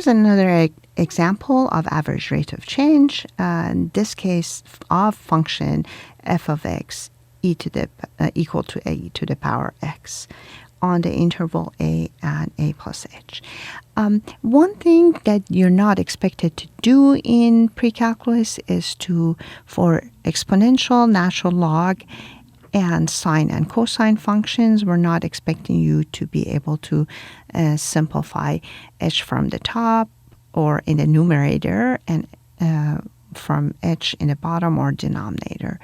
Here's another example of average rate of change. In this case, of function f of x equal to a to the power x on the interval a and a plus h. One thing that you're not expected to do in pre-calculus is for exponential, natural log, and sine and cosine functions, we're not expecting you to be able to simplify h from the top or in the numerator and from h in the bottom or denominator.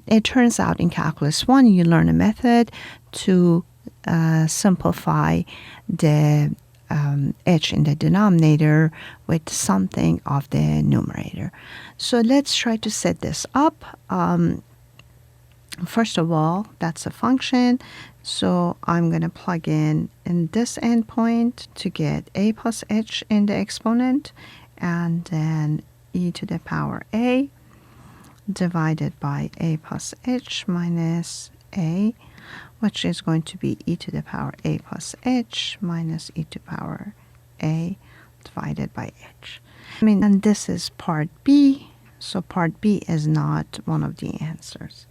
It turns out in Calculus 1, you learn a method to simplify the h in the denominator with something of the numerator. So let's try to set this up. First of all, that's a function. So I'm going to plug in this endpoint to get a plus h in the exponent, and then e to the power a divided by a plus h minus a, which is going to be e to the power a plus h minus e to the power a divided by h. And this is part B, so part B is not one of the answers.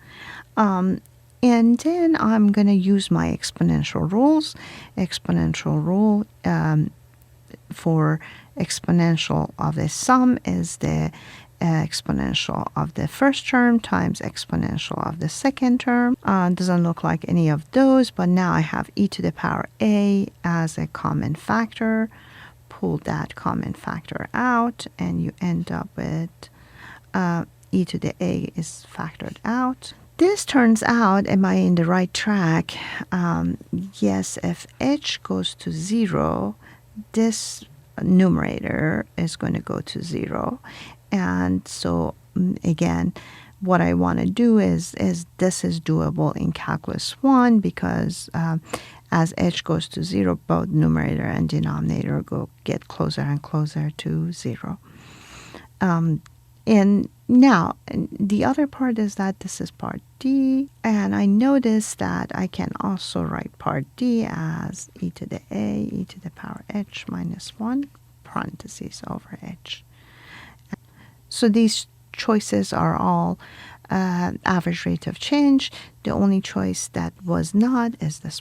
And then I'm going to use my exponential rules. Exponential rule for exponential of the sum is the exponential of the first term times exponential of the second term. Doesn't look like any of those, but now I have e to the power a as a common factor. Pull that common factor out, and you end up with e to the a is factored out. This turns out, am I in the right track? Yes, if h goes to 0, this numerator is going to go to 0. And so, again, what I want to do is this is doable in Calculus 1 because as h goes to 0, both numerator and denominator get closer and closer to 0. And now, the other part is that this is part D, and I notice that I can also write part D as e to the a, e to the power h minus 1, parentheses over h. So these choices are all average rate of change. The only choice that was not is this